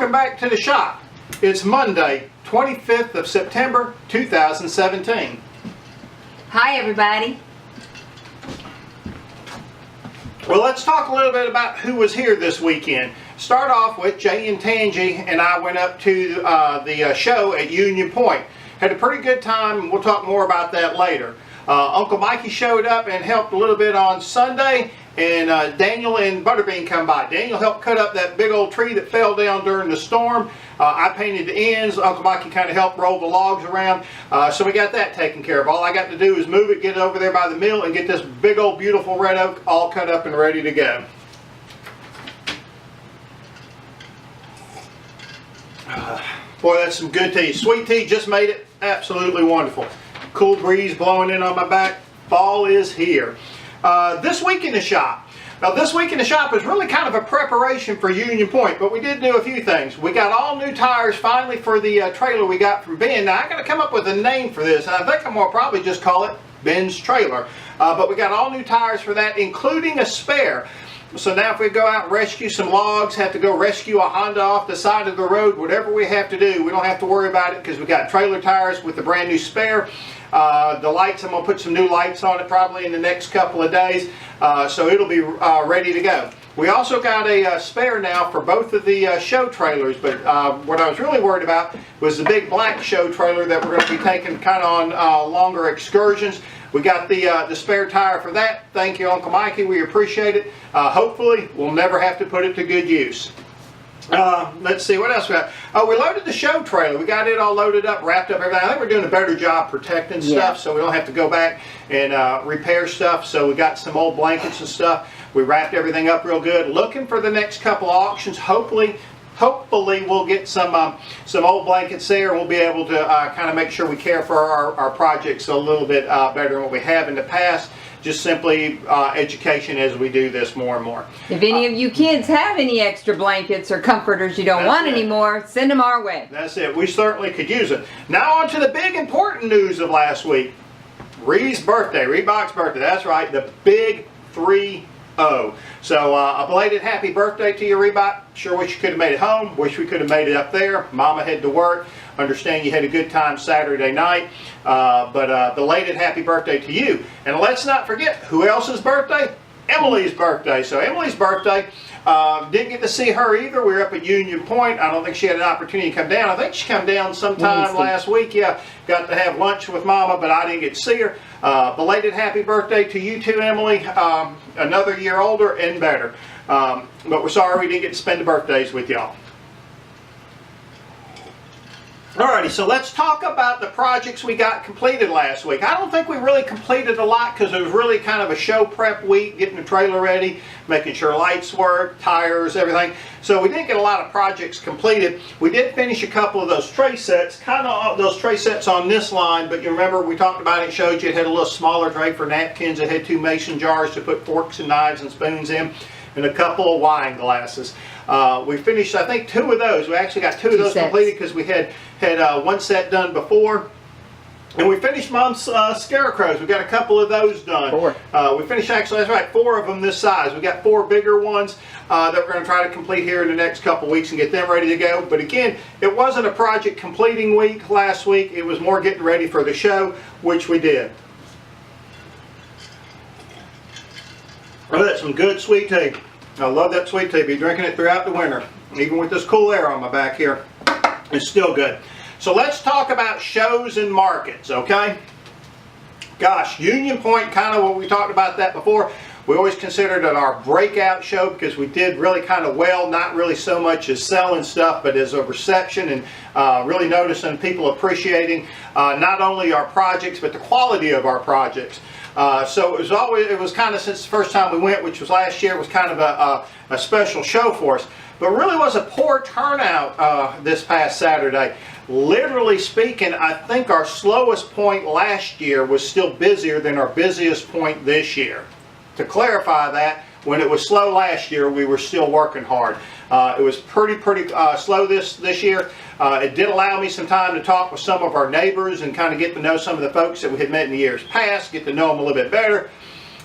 welcome back to the shop. It's Monday, 25th of September, 2017. Hi everybody. Well, let's talk a little bit about who was here this weekend. Start off with Jay and Tangi and I went up to the show at Union Point. Had a pretty good time, and we'll talk more about that later. Uncle Mikey showed up and helped a little bit on Sunday, and Daniel and Butterbean come by. Daniel helped cut up that big old tree that fell down during the storm. I painted the ends. Uncle Mikey kind of helped roll the logs around. So we got that taken care of. All I got to do is move it, get it over there by the mill, and get this big old beautiful red oak all cut up and ready to go. Boy, that's some good tea. Sweet tea just made it absolutely wonderful. Cool breeze blowing in on my back. Fall is here. This week in the shop. Now this week in the shop is really kind of a preparation for Union Point, but we did do a few things. We got all new tires finally for the trailer we got from Ben. Now I got to come up with a name for this, and I think I'm going to probably just call it Ben's Trailer. But we got all new tires for that, including a spare. So now if we go out and rescue some logs, have to go rescue a Honda off the side of the road, whatever we have to do, we don't have to worry about it because we got trailer tires with the brand new spare. The lights, I'm going to put some new lights on it probably in the next couple of days, so it'll be ready to go. We also got a spare now for both of the show trailers, but what I was really worried about was the big black show trailer that we're going to be taking kind of on longer excursions. We got the spare tire for that. Thank you, Uncle Mikey. We appreciate it. Hopefully, we'll never have to put it to good use. Let's see, what else we got? Oh, we loaded the show trailer. We got it all loaded up, wrapped up, everything. I think we're doing a better job protecting stuff, so we don't have to go back and repair stuff. So we got some old blankets and stuff. We wrapped everything up real good. Looking for the next couple of auctions. Hopefully we'll get some old blankets there, and we'll be able to kind of make sure we care for our projects a little bit better than what we have in the past. Just simply education as we do this more and more. If any of you kids have any extra blankets or comforters you don't want anymore, send them our way. That's it. We certainly could use it. Now on to the big important news of last week. Ree's birthday, Reebok's birthday. That's right, the big 3-0. So a belated happy birthday to you, Reebok. Sure wish you could have made it home. Wish we could have made it up there. Mama had to work. Understand you had a good time Saturday night. But belated happy birthday to you. And let's not forget, who else's birthday? Emily's birthday. So Emily's birthday, didn't get to see her either. We were up at Union Point. I don't think she had an opportunity to come down. I think she came down sometime last week. Yeah, got to have lunch with Mama, but I didn't get to see her. Belated happy birthday to you too, Emily. Another year older and better. But we're sorry we didn't get to spend the birthdays with y'all. Alrighty, so let's talk about the projects we got completed last week. I don't think we really completed a lot because it was really kind of a show prep week, getting the trailer ready, making sure lights work, tires, everything. So we didn't get a lot of projects completed. We did finish a couple of those tray sets, kind of those tray sets on this line, but you remember we talked about it, showed you it had a little smaller tray for napkins. It had 2 mason jars to put forks and knives and spoons in, and a couple of wine glasses. We finished, I think, 2 of those. We actually got 2 of those completed because we had one set done before. And we finished Mom's scarecrows. We got a couple of those done. 4. We finished, actually, that's right, 4 of them this size. We got 4 bigger ones that we're going to try to complete here in the next couple weeks and get them ready to go. But again, it wasn't a project completing week last week. It was more getting ready for the show, which we did. Oh, that's some good sweet tea. I love that sweet tea. Be drinking it throughout the winter. Even with this cool air on my back here, it's still good. So let's talk about shows and markets, okay? Gosh, Union Point, kind of what we talked about that before. We always considered it our breakout show because we did really kind of well, not really so much as selling stuff, but as a reception and really noticing people appreciating not only our projects, but the quality of our projects. So it was kind of, since the first time we went, which was last year, it was kind of a special show for us. But really was a poor turnout this past Saturday. Literally speaking, I think our slowest point last year was still busier than our busiest point this year. To clarify that, when it was slow last year, we were still working hard. It was pretty slow this year. It did allow me some time to talk with some of our neighbors and kind of get to know some of the folks that we had met in the years past, get to know them a little bit better.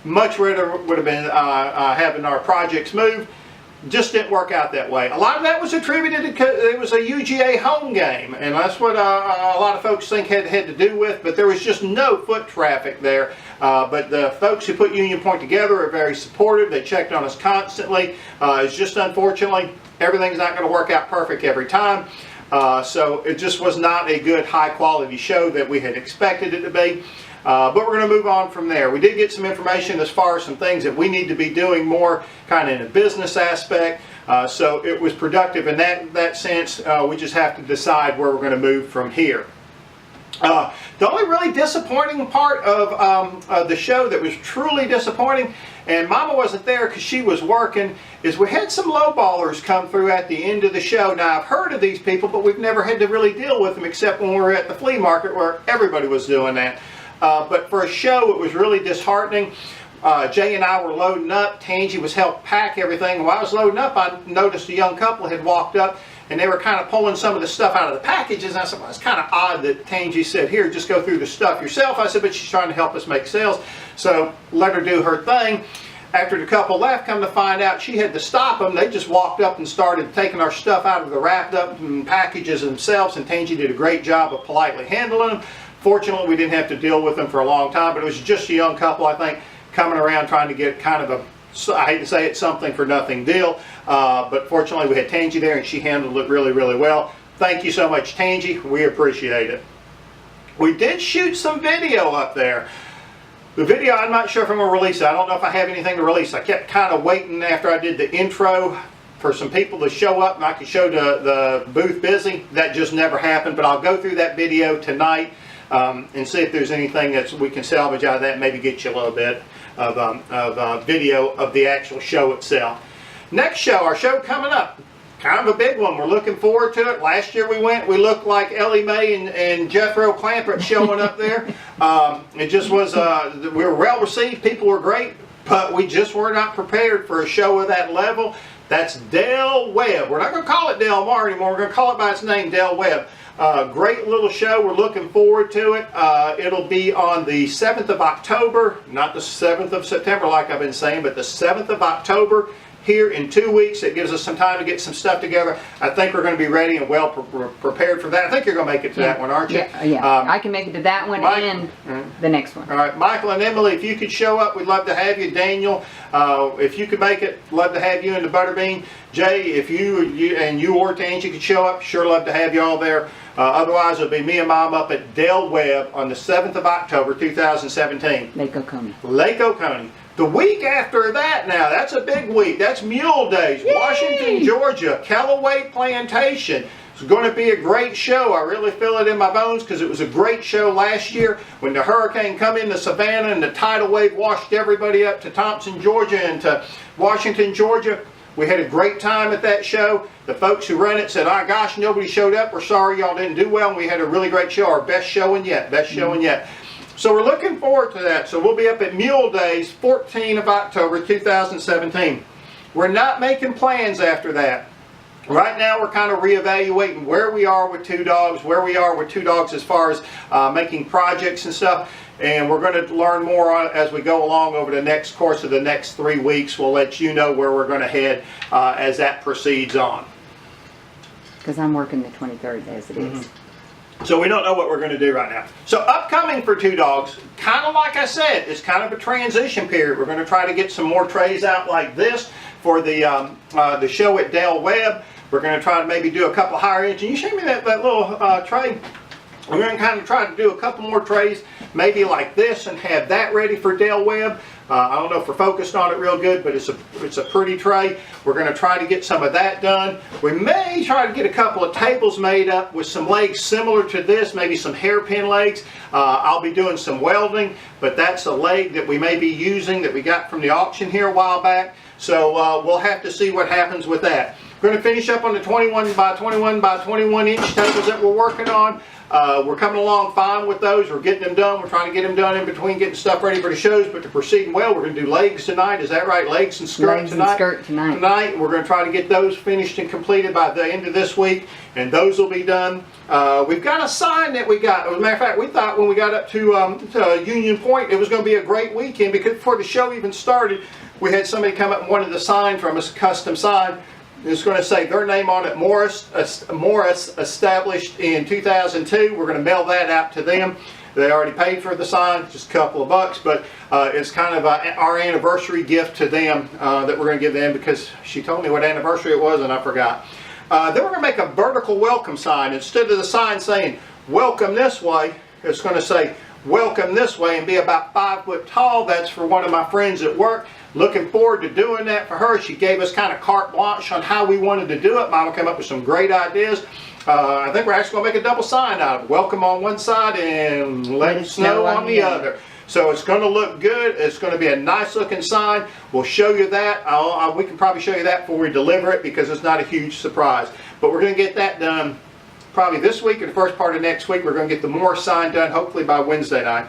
Much rather would have been having our projects moved. just didn't work out that way. A lot of that was attributed to it was a UGA home game, and that's what a lot of folks think had to do with, but there was just no foot traffic there. But the folks who put Union Point together are very supportive. They checked on us constantly. It's just unfortunately, everything's not going to work out perfect every time. So it just was not a good high quality show that we had expected it to be. But we're going to move on from there. We did get some information as far as some things that we need to be doing more kind of in a business aspect. So it was productive in that sense. We just have to decide where we're going to move from here. The only really disappointing part of the show that was truly disappointing, and Mama wasn't there because she was working, is we had some lowballers come through at the end of the show. Now, I've heard of these people, but we've never had to really deal with them except when we were at the flea market where everybody was doing that. But for a show, it was really disheartening. Jay and I were loading up. Tangy was helping pack everything. While I was loading up, I noticed a young couple had walked up, and they were kind of pulling some of the stuff out of the packages. And I said, well, it's kind of odd that Tangy said, here, just go through the stuff yourself. I said, but she's trying to help us make sales. So let her do her thing. After the couple left, come to find out she had to stop them. They just walked up and started taking our stuff out of the wrapped up packages themselves, and Tangy did a great job of politely handling them. Fortunately, we didn't have to deal with them for a long time, but it was just a young couple, I think, coming around trying to get kind of a, I hate to say it, something for nothing deal. But fortunately, we had Tangy there, and she handled it really, really well. Thank you so much, Tangy. We appreciate it. We did shoot some video up there. The video, I'm not sure if I'm going to release it. I don't know if I have anything to release. I kept kind of waiting after I did the intro for some people to show up and I could show the booth busy. That just never happened, but I'll go through that video tonight and see if there's anything that we can salvage out of that, maybe get you a little bit of video of the actual show itself. Next show, our show coming up, kind of a big one. We're looking forward to it. Last year we went, we looked like Ellie Mae and Jethro Clampett showing up there. It just was, we were well received, people were great, but we just were not prepared for a show of that level. That's Del Webb. We're not going to call it Del Mar anymore, we're going to call it by its name, Del Webb. Great little show, we're looking forward to it. It'll be on the 7th of October, not the 7th of September like I've been saying, but the 7th of October. Here in 2 weeks. It gives us some time to get some stuff together. I think we're going to be ready and well prepared for that. I think you're going to make it to that one, aren't you? Yeah, I can make it to that one and the next one. All right, Michael and Emily, if you could show up, we'd love to have you. Daniel, if you could make it, love to have you in the Butterbean. Jay, if you or Tangy could show up, sure love to have you all there. Otherwise, it'll be me and Mom up at Del Webb on the 7th of October, 2017. Lake Oconee. Lake Oconee. The week after that now, that's a big week. That's Mule Days, Yay! Washington, Georgia, Callaway Plantation. It's going to be a great show. I really feel it in my bones because it was a great show last year when the hurricane come into Savannah and the tidal wave washed everybody up to Thompson, Georgia and to Washington, Georgia. We had a great time at that show. The folks who run it said, oh gosh, nobody showed up. We're sorry y'all didn't do well. And we had a really great show, our best showing yet, best showing yet. So we're looking forward to that. So we'll be up at Mule Days, 14th of October, 2017. We're not making plans after that. Right now we're kind of reevaluating where we are with Two Dogs, as far as making projects and stuff. And we're going to learn more on it as we go along over the course of the next 3 weeks. We'll let you know where we're going to head as that proceeds on. Because I'm working the 23rd as it is. So we don't know what we're going to do right now. So upcoming for Two Dogs, kind of like I said, it's kind of a transition period. We're going to try to get some more trays out like this for the show at Del Webb. We're going to try to maybe do a couple higher inch. And you show me that little tray. We're going to kind of try to do a couple more trays, maybe like this, and have that ready for Del Webb. I don't know if we're focused on it real good, but it's a pretty tray. We're going to try to get some of that done. We may try to get a couple of tables made up with some legs similar to this, maybe some hairpin legs. I'll be doing some welding, but that's a leg that we may be using that we got from the auction here a while back. So we'll have to see what happens with that. We're going to finish up on the 21 by 21 by 21 inch tables that we're working on. We're coming along fine with those. We're getting them done. We're trying to get them done in between getting stuff ready for the shows, but they're proceeding well. We're going to do legs tonight. Is that right? Legs and skirt Legs tonight? and skirt tonight. Tonight. We're going to try to get those finished and completed by the end of this week, and those will be done. We've got a sign that we got. As a matter of fact, we thought when we got up to Union Point, it was going to be a great weekend, because before the show even started, we had somebody come up and wanted the sign from us, a custom sign. It's going to say their name on it, Morris, established in 2002. We're going to mail that out to them. They already paid for the sign, just a couple of bucks, but it's kind of our anniversary gift to them that we're going to give them, because she told me what anniversary it was and I forgot. Then we're going to make a vertical welcome sign. Instead of the sign saying welcome this way, it's going to say welcome this way and be about 5 foot tall. That's for one of my friends at work. Looking forward to doing that for her. She gave us kind of carte blanche on how we wanted to do it. Mama came up with some great ideas. I think we're actually going to make a double sign out of it. Welcome on one side and let it snow on the other. So it's going to look good. It's going to be a nice looking sign. We'll show you that. We can probably show you that before we deliver it, because it's not a huge surprise. But we're going to get that done probably this week or the first part of next week. We're going to get the Morris sign done hopefully by Wednesday night.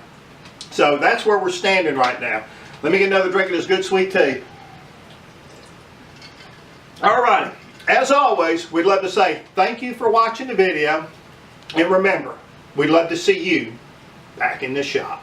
So that's where we're standing right now. Let me get another drink of this good sweet tea. Alright, as always, we'd love to say thank you for watching the video. And remember, we'd love to see you back in the shop.